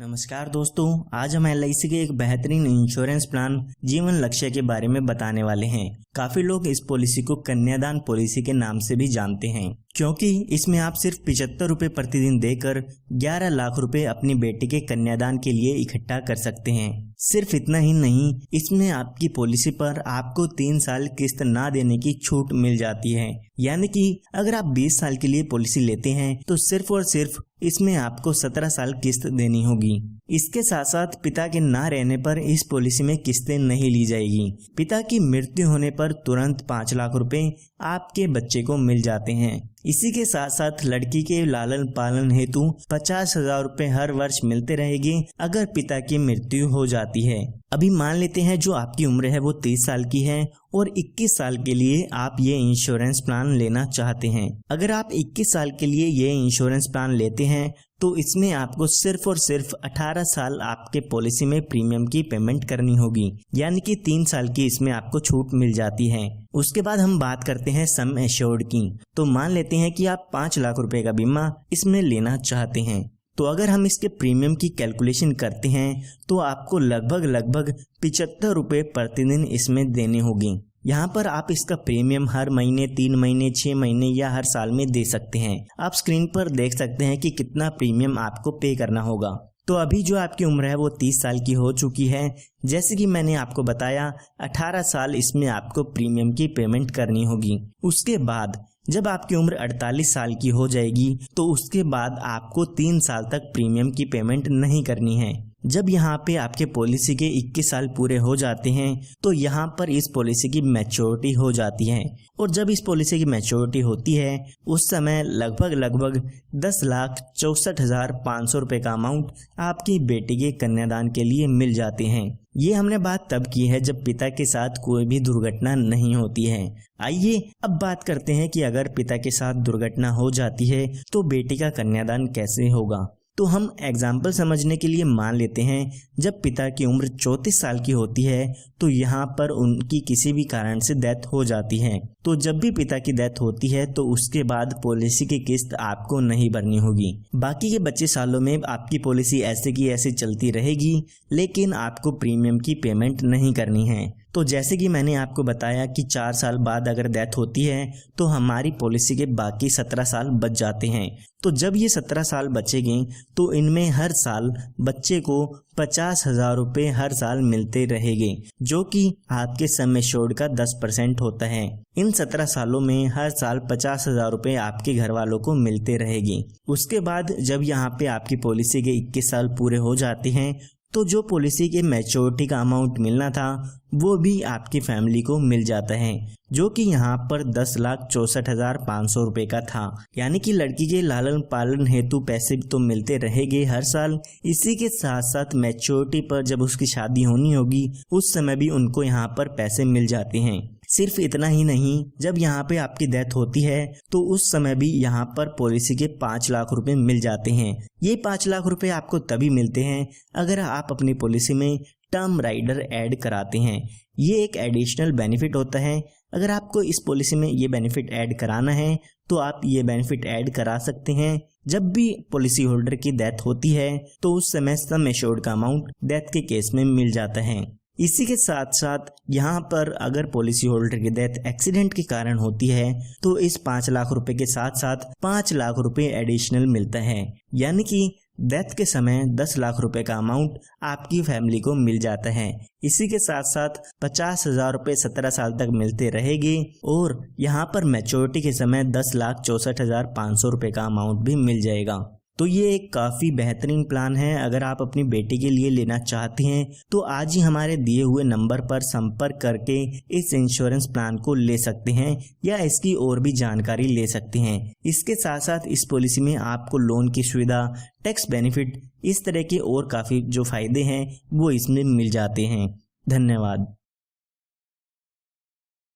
नमस्कार दोस्तों, आज हम LIC के एक बेहतरीन इंश्योरेंस प्लान जीवन लक्ष्य के बारे में बताने वाले हैं। काफी लोग इस पॉलिसी को कन्यादान पॉलिसी के नाम से भी जानते हैं, क्योंकि इसमें आप सिर्फ 75 रुपए प्रतिदिन देकर 11 लाख रुपए अपनी बेटी के कन्यादान के लिए इकट्ठा कर सकते हैं। सिर्फ इतना ही नहीं, इसमें आपकी पॉलिसी पर आपको 3 साल किस्त ना देने की छूट मिल जाती है। यानी कि अगर आप 20 साल के लिए पॉलिसी लेते हैं तो सिर्फ और सिर्फ इसमें आपको 17 साल किस्त देनी होगी। इसके साथ साथ पिता के ना रहने पर इस पॉलिसी में किस्तें नहीं ली जाएगी। पिता की मृत्यु होने पर तुरंत 5 लाख रुपए आपके बच्चे को मिल जाते हैं। इसी के साथ साथ लड़की के लालन पालन हेतु 50,000 रुपए हर वर्ष मिलते रहेंगे अगर पिता की मृत्यु हो जाती है। अभी मान लेते हैं जो आपकी उम्र है वो 30 साल की है और 21 साल के लिए आप ये इंश्योरेंस प्लान लेना चाहते हैं। अगर आप 21 साल के लिए ये इंश्योरेंस प्लान लेते हैं तो इसमें आपको सिर्फ और सिर्फ 18 साल आपके पॉलिसी में प्रीमियम की पेमेंट करनी होगी, यानी कि 3 साल की इसमें आपको छूट मिल जाती है। उसके बाद हम बात करते हैं सम एश्योर्ड की। तो मान लेते हैं कि आप 5 लाख रुपए का बीमा इसमें लेना चाहते हैं। तो अगर हम इसके प्रीमियम की कैलकुलेशन करते हैं तो आपको लगभग 75 रुपए प्रतिदिन इसमें देने होंगे। यहाँ पर आप इसका प्रीमियम हर महीने, 3 महीने, 6 महीने या हर साल में दे सकते हैं। आप स्क्रीन पर देख सकते हैं कि कितना प्रीमियम आपको पे करना होगा। तो अभी जो आपकी उम्र है वो 30 साल की हो चुकी है। जैसे कि मैंने आपको बताया, 18 साल इसमें आपको प्रीमियम की पेमेंट करनी होगी। उसके बाद जब आपकी उम्र 48 साल की हो जाएगी तो उसके बाद आपको 3 साल तक प्रीमियम की पेमेंट नहीं करनी है। जब यहाँ पे आपके पॉलिसी के 21 साल पूरे हो जाते हैं तो यहाँ पर इस पॉलिसी की मैच्योरिटी हो जाती है, और जब इस पॉलिसी की मैच्योरिटी होती है उस समय लगभग 10,64,500 रुपए का अमाउंट आपकी बेटी के कन्यादान के लिए मिल जाते हैं। ये हमने बात तब की है जब पिता के साथ कोई भी दुर्घटना नहीं होती है। आइए अब बात करते हैं कि अगर पिता के साथ दुर्घटना हो जाती है तो बेटी का कन्यादान कैसे होगा। तो हम एग्जाम्पल समझने के लिए मान लेते हैं जब पिता की उम्र 34 साल की होती है तो यहाँ पर उनकी किसी भी कारण से डेथ हो जाती है। तो जब भी पिता की डेथ होती है तो उसके बाद पॉलिसी की किस्त आपको नहीं भरनी होगी। बाकी के बचे सालों में आपकी पॉलिसी ऐसे की ऐसे चलती रहेगी, लेकिन आपको प्रीमियम की पेमेंट नहीं करनी है। तो जैसे कि मैंने आपको बताया कि 4 साल बाद अगर डेथ होती है तो हमारी पॉलिसी के बाकी 17 साल बच जाते हैं। तो जब ये 17 साल बचेंगे तो इनमें हर साल बच्चे को 50,000 रुपए हर साल मिलते रहेंगे, जो कि आपके सम एश्योर्ड का 10% होता है। इन 17 सालों में हर साल 50,000 रुपए आपके घर वालों को मिलते रहेंगे। उसके बाद जब यहाँ पे आपकी पॉलिसी के 21 साल पूरे हो जाते हैं तो जो पॉलिसी के मैच्योरिटी का अमाउंट मिलना था वो भी आपकी फैमिली को मिल जाता है, जो कि यहाँ पर 10,64,500 रुपए का था। यानी कि लड़की के लालन पालन हेतु पैसे तो मिलते रहेंगे हर साल। इसी के साथ साथ मैच्योरिटी पर जब उसकी शादी होनी होगी उस समय भी उनको यहाँ पर पैसे मिल जाते हैं। सिर्फ इतना ही नहीं, जब यहाँ पे आपकी डेथ होती है तो उस समय भी यहाँ पर पॉलिसी के 5 लाख रुपए मिल जाते हैं। ये 5 लाख रुपए आपको तभी मिलते हैं अगर आप अपनी पॉलिसी में टर्म राइडर ऐड कराते हैं। ये एक एडिशनल बेनिफिट होता है। अगर आपको इस पॉलिसी में ये बेनिफिट ऐड कराना है तो आप ये बेनिफिट ऐड करा सकते हैं। जब भी पॉलिसी होल्डर की डेथ होती है तो उस समय सम एश्योर्ड का अमाउंट डेथ के केस में मिल जाता है। इसी के साथ साथ यहाँ पर अगर पॉलिसी होल्डर की डेथ एक्सीडेंट के कारण होती है तो इस 5 लाख रुपए के साथ साथ 5 लाख रुपए एडिशनल मिलता है। यानी कि डेथ के समय 10 लाख रुपए का अमाउंट आपकी फैमिली को मिल जाता है। इसी के साथ साथ 50,000 रुपए 17 साल तक मिलते रहेंगे, और यहाँ पर मैच्योरिटी के समय 10,64,500 रुपए का अमाउंट भी मिल जाएगा। तो ये एक काफ़ी बेहतरीन प्लान है। अगर आप अपनी बेटी के लिए लेना चाहते हैं तो आज ही हमारे दिए हुए नंबर पर संपर्क करके इस इंश्योरेंस प्लान को ले सकते हैं या इसकी और भी जानकारी ले सकते हैं। इसके साथ साथ इस पॉलिसी में आपको लोन की सुविधा, टैक्स बेनिफिट, इस तरह के और काफ़ी जो फायदे हैं वो इसमें मिल जाते हैं। धन्यवाद।